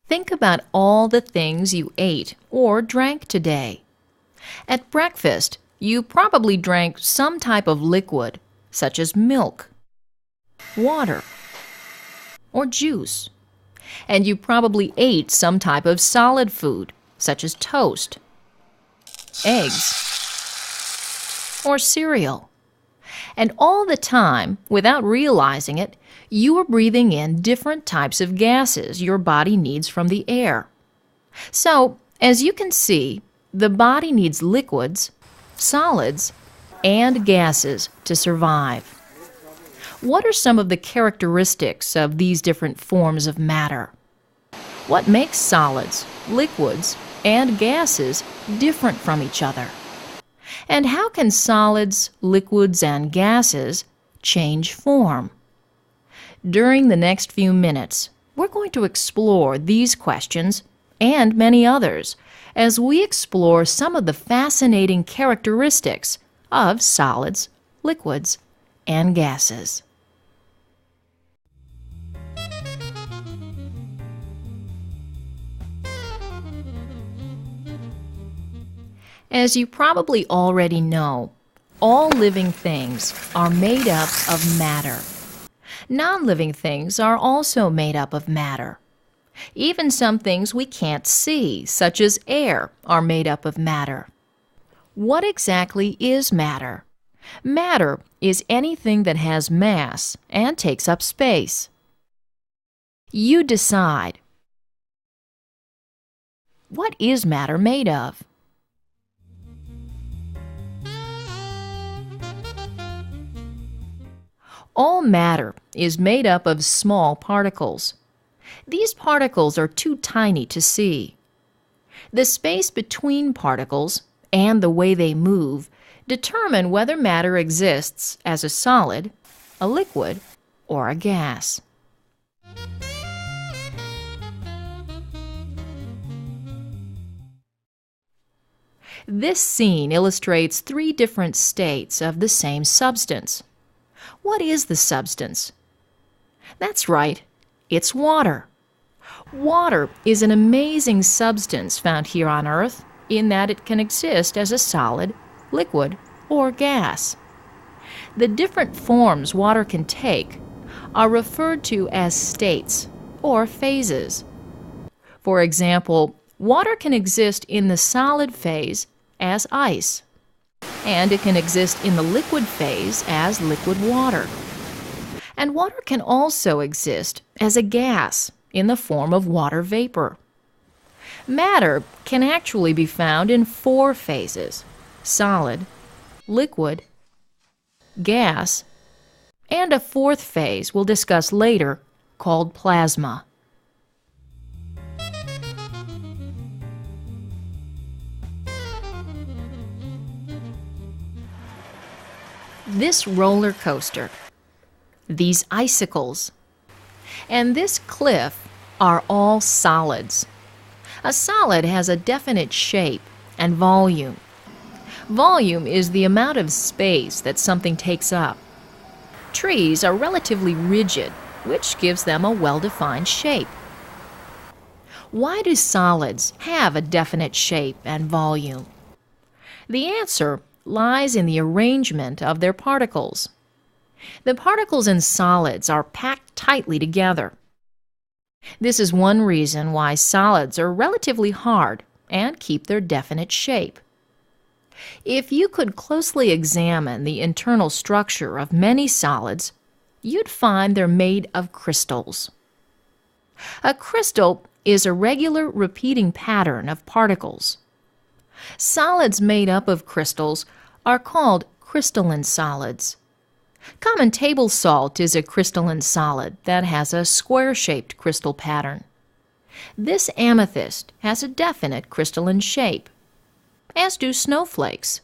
Think about all the things you ate or drank today. At breakfast, you probably drank some type of liquid, such as milk, water, or juice. And you probably ate some type of solid food, such as toast, eggs, or cereal. And all the time, without realizing it, you are breathing in different types of gases your body needs from the air. So, as you can see, the body needs liquids, solids, and gases to survive. What are some of the characteristics of these different forms of matter? What makes solids, liquids, and gases different from each other? And how can solids, liquids, and gases change form? During the next few minutes, we're going to explore these questions and many others as we explore some of the fascinating characteristics of solids, liquids, and gases. As you probably already know, all living things are made up of matter. Non-living things are also made up of matter. Even some things we can't see, such as air, are made up of matter. What exactly is matter? Matter is anything that has mass and takes up space. You decide. What is matter made of? All matter is made up of small particles. These particles are too tiny to see. The space between particles and the way they move determine whether matter exists as a solid, a liquid, or a gas. This scene illustrates three different states of the same substance. What is the substance? That's right, it's water. Water is an amazing substance found here on Earth in that it can exist as a solid, liquid, or gas. The different forms water can take are referred to as states or phases. For example, water can exist in the solid phase as ice, and it can exist in the liquid phase as liquid water. And water can also exist as a gas in the form of water vapor. Matter can actually be found in four phases: solid, liquid, gas, and a fourth phase we'll discuss later called plasma. This roller coaster, these icicles, and this cliff are all solids. A solid has a definite shape and volume. Volume is the amount of space that something takes up. Trees are relatively rigid, which gives them a well-defined shape. Why do solids have a definite shape and volume? The answer lies in the arrangement of their particles. The particles in solids are packed tightly together. This is one reason why solids are relatively hard and keep their definite shape. If you could closely examine the internal structure of many solids, you'd find they're made of crystals. A crystal is a regular repeating pattern of particles. Solids made up of crystals are called crystalline solids. Common table salt is a crystalline solid that has a square-shaped crystal pattern. This amethyst has a definite crystalline shape, as do snowflakes.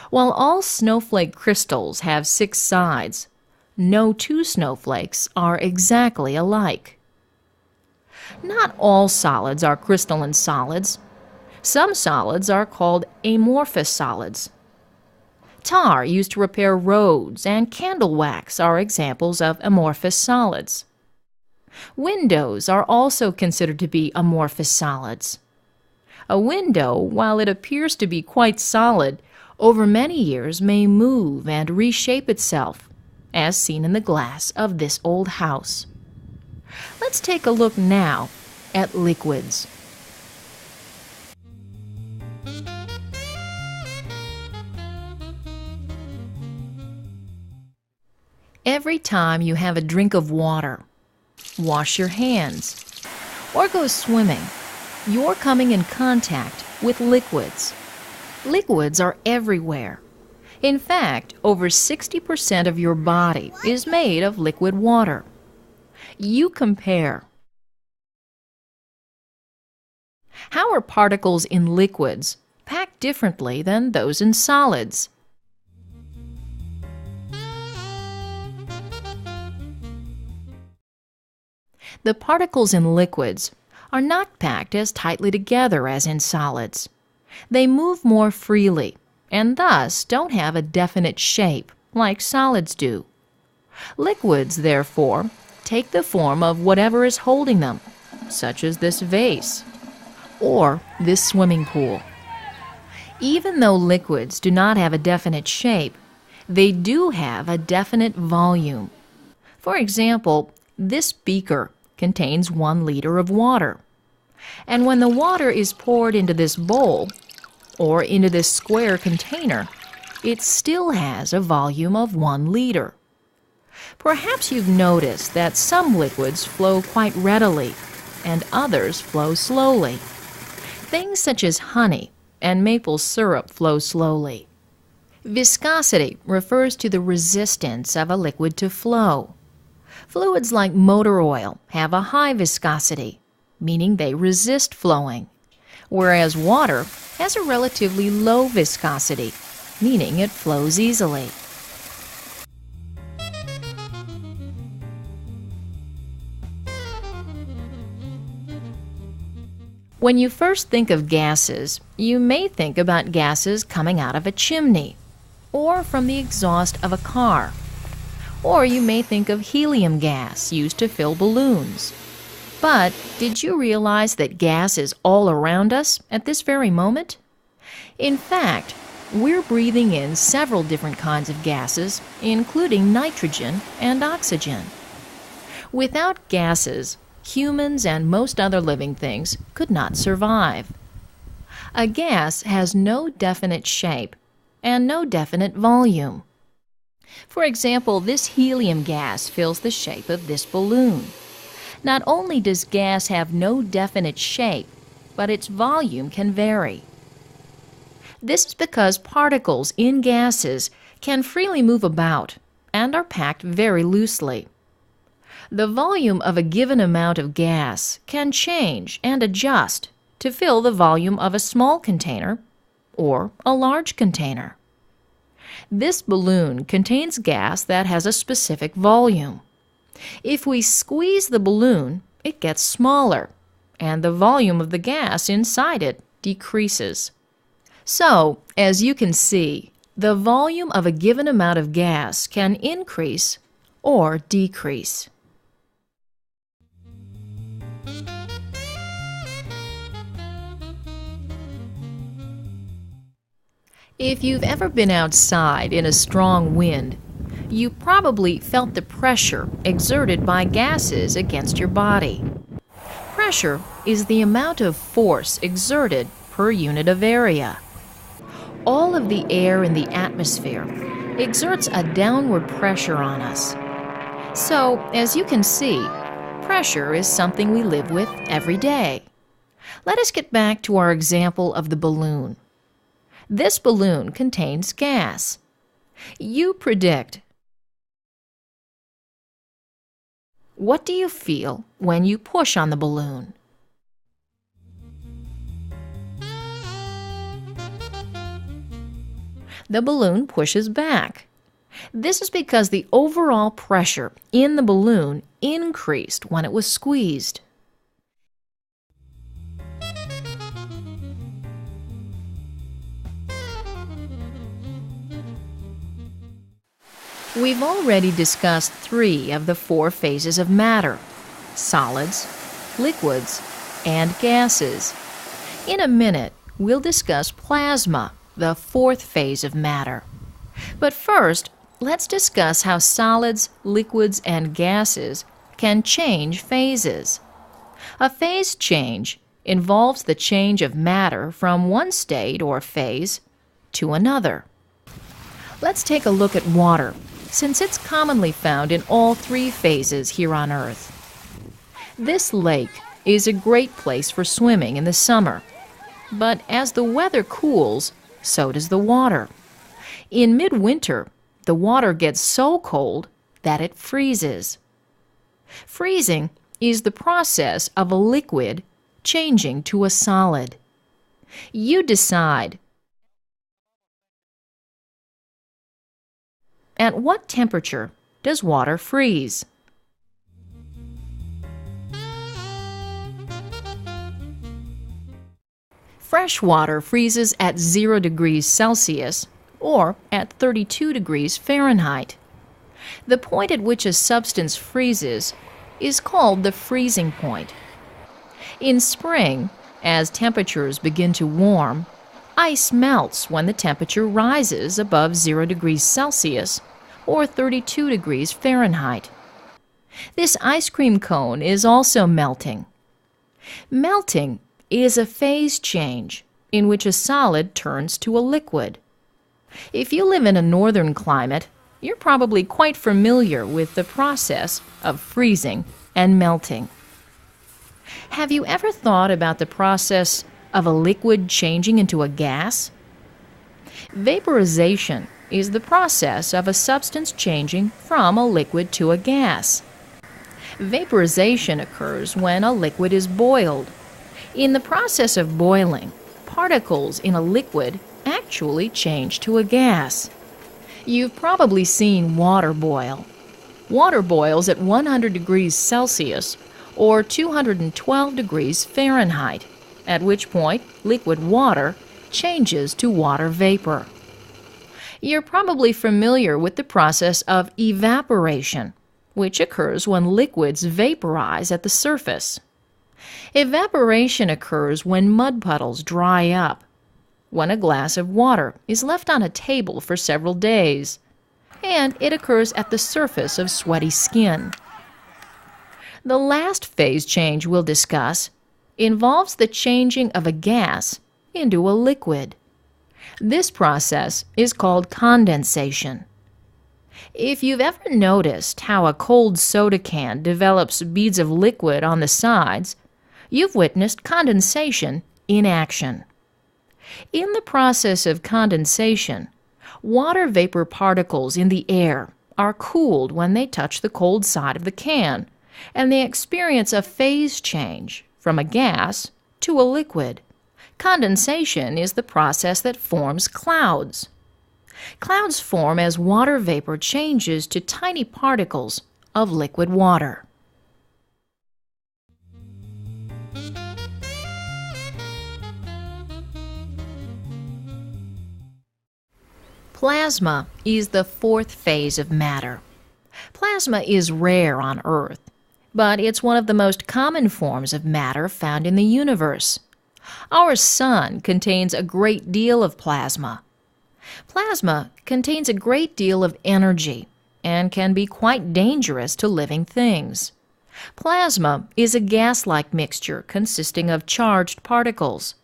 While all snowflake crystals have 6 sides, no two snowflakes are exactly alike. Not all solids are crystalline solids. Some solids are called amorphous solids. Tar used to repair roads and candle wax are examples of amorphous solids. Windows are also considered to be amorphous solids. A window, while it appears to be quite solid, over many years may move and reshape itself, as seen in the glass of this old house. Let's take a look now at liquids. Every time you have a drink of water, wash your hands, or go swimming, you're coming in contact with liquids. Liquids are everywhere. In fact, over 60% of your body is made of liquid water. You compare. How are particles in liquids packed differently than those in solids? The particles in liquids are not packed as tightly together as in solids. They move more freely and thus don't have a definite shape like solids do. Liquids, therefore, take the form of whatever is holding them, such as this vase or this swimming pool. Even though liquids do not have a definite shape, they do have a definite volume. For example, this beaker contains 1 liter of water. And when the water is poured into this bowl or into this square container, it still has a volume of 1 liter. Perhaps you've noticed that some liquids flow quite readily and others flow slowly. Things such as honey and maple syrup flow slowly. Viscosity refers to the resistance of a liquid to flow. Fluids like motor oil have a high viscosity, meaning they resist flowing, whereas water has a relatively low viscosity, meaning it flows easily. When you first think of gases, you may think about gases coming out of a chimney or from the exhaust of a car. Or you may think of helium gas used to fill balloons. But did you realize that gas is all around us at this very moment? In fact, we're breathing in several different kinds of gases, including nitrogen and oxygen. Without gases, humans and most other living things could not survive. A gas has no definite shape and no definite volume. For example, this helium gas fills the shape of this balloon. Not only does gas have no definite shape, but its volume can vary. This is because particles in gases can freely move about and are packed very loosely. The volume of a given amount of gas can change and adjust to fill the volume of a small container or a large container. This balloon contains gas that has a specific volume. If we squeeze the balloon, it gets smaller, and the volume of the gas inside it decreases. So, as you can see, the volume of a given amount of gas can increase or decrease. If you've ever been outside in a strong wind, you probably felt the pressure exerted by gases against your body. Pressure is the amount of force exerted per unit of area. All of the air in the atmosphere exerts a downward pressure on us. So, as you can see, pressure is something we live with every day. Let us get back to our example of the balloon. This balloon contains gas. You predict. What do you feel when you push on the balloon? The balloon pushes back. This is because the overall pressure in the balloon increased when it was squeezed. We've already discussed 3 of the 4 phases of matter: solids, liquids, and gases. In a minute, we'll discuss plasma, the fourth phase of matter. But first, let's discuss how solids, liquids, and gases can change phases. A phase change involves the change of matter from one state or phase to another. Let's take a look at water, since it's commonly found in all three phases here on Earth. This lake is a great place for swimming in the summer, but as the weather cools, so does the water. In midwinter, the water gets so cold that it freezes. Freezing is the process of a liquid changing to a solid. You decide. At what temperature does water freeze? Fresh water freezes at 0 degrees Celsius or at 32 degrees Fahrenheit. The point at which a substance freezes is called the freezing point. In spring, as temperatures begin to warm, ice melts when the temperature rises above 0 degrees Celsius or 32 degrees Fahrenheit. This ice cream cone is also melting. Melting is a phase change in which a solid turns to a liquid. If you live in a northern climate, you're probably quite familiar with the process of freezing and melting. Have you ever thought about the process of a liquid changing into a gas? Vaporization is the process of a substance changing from a liquid to a gas. Vaporization occurs when a liquid is boiled. In the process of boiling, particles in a liquid actually change to a gas. You've probably seen water boil. Water boils at 100 degrees Celsius or 212 degrees Fahrenheit, at which point liquid water changes to water vapor. You're probably familiar with the process of evaporation, which occurs when liquids vaporize at the surface. Evaporation occurs when mud puddles dry up, when a glass of water is left on a table for several days, and it occurs at the surface of sweaty skin. The last phase change we'll discuss involves the changing of a gas into a liquid. This process is called condensation. If you've ever noticed how a cold soda can develops beads of liquid on the sides, you've witnessed condensation in action. In the process of condensation, water vapor particles in the air are cooled when they touch the cold side of the can, and they experience a phase change from a gas to a liquid. Condensation is the process that forms clouds. Clouds form as water vapor changes to tiny particles of liquid water. Plasma is the fourth phase of matter. Plasma is rare on Earth, but it's one of the most common forms of matter found in the universe. Our Sun contains a great deal of plasma. Plasma contains a great deal of energy and can be quite dangerous to living things. Plasma is a gas-like mixture consisting of charged particles.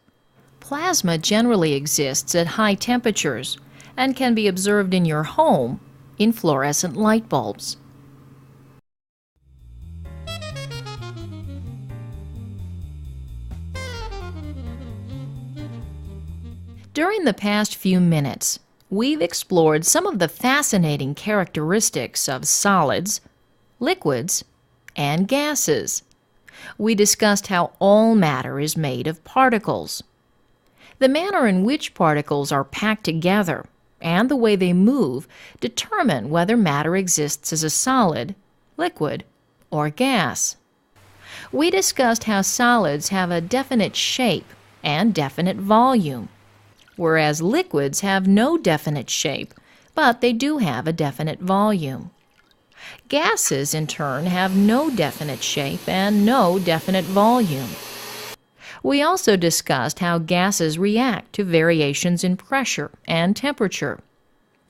Plasma generally exists at high temperatures and can be observed in your home in fluorescent light bulbs. During the past few minutes, we've explored some of the fascinating characteristics of solids, liquids, and gases. We discussed how all matter is made of particles. The manner in which particles are packed together and the way they move determine whether matter exists as a solid, liquid, or gas. We discussed how solids have a definite shape and definite volume, whereas liquids have no definite shape, but they do have a definite volume. Gases, in turn, have no definite shape and no definite volume. We also discussed how gases react to variations in pressure and temperature.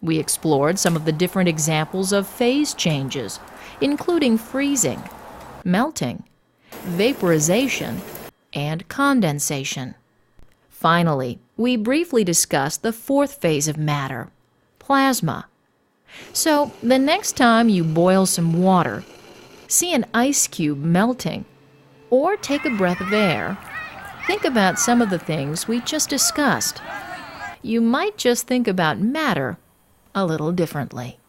We explored some of the different examples of phase changes, including freezing, melting, vaporization, and condensation. Finally, we briefly discussed the fourth phase of matter, plasma. So, the next time you boil some water, see an ice cube melting, or take a breath of air, think about some of the things we just discussed. You might just think about matter a little differently.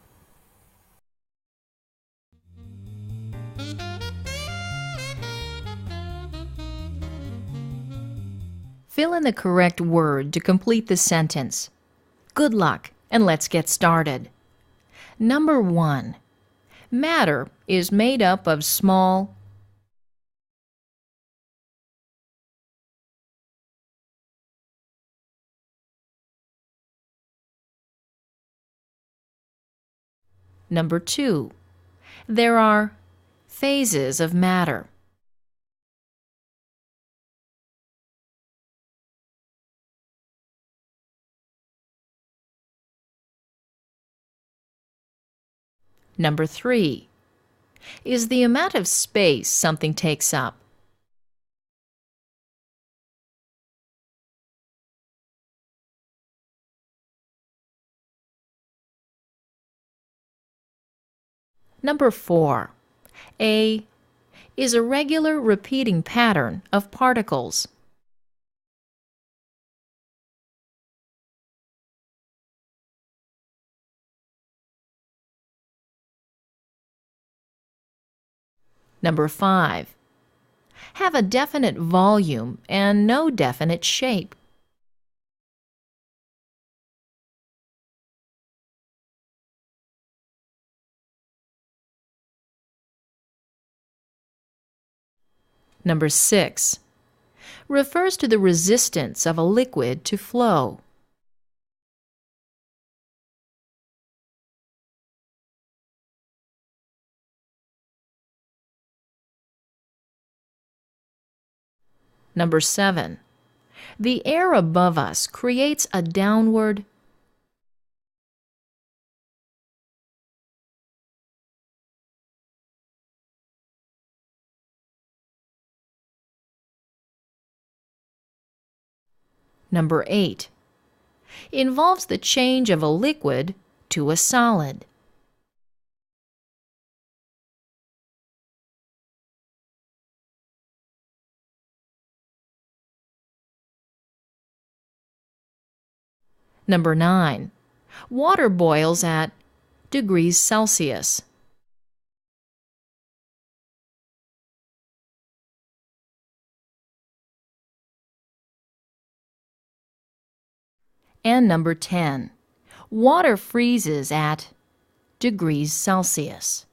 Fill in the correct word to complete the sentence. Good luck, and let's get started. Number 1. Matter is made up of small. Number 2. There are phases of matter. Number 3. Is the amount of space something takes up. Number 4. A is a regular repeating pattern of particles. Number 5. Have a definite volume and no definite shape. Number 6. Refers to the resistance of a liquid to flow. Number 7. The air above us creates a downward. Number 8. Involves the change of a liquid to a solid. Number 9. Water boils at degrees Celsius. And number 10. Water freezes at degrees Celsius.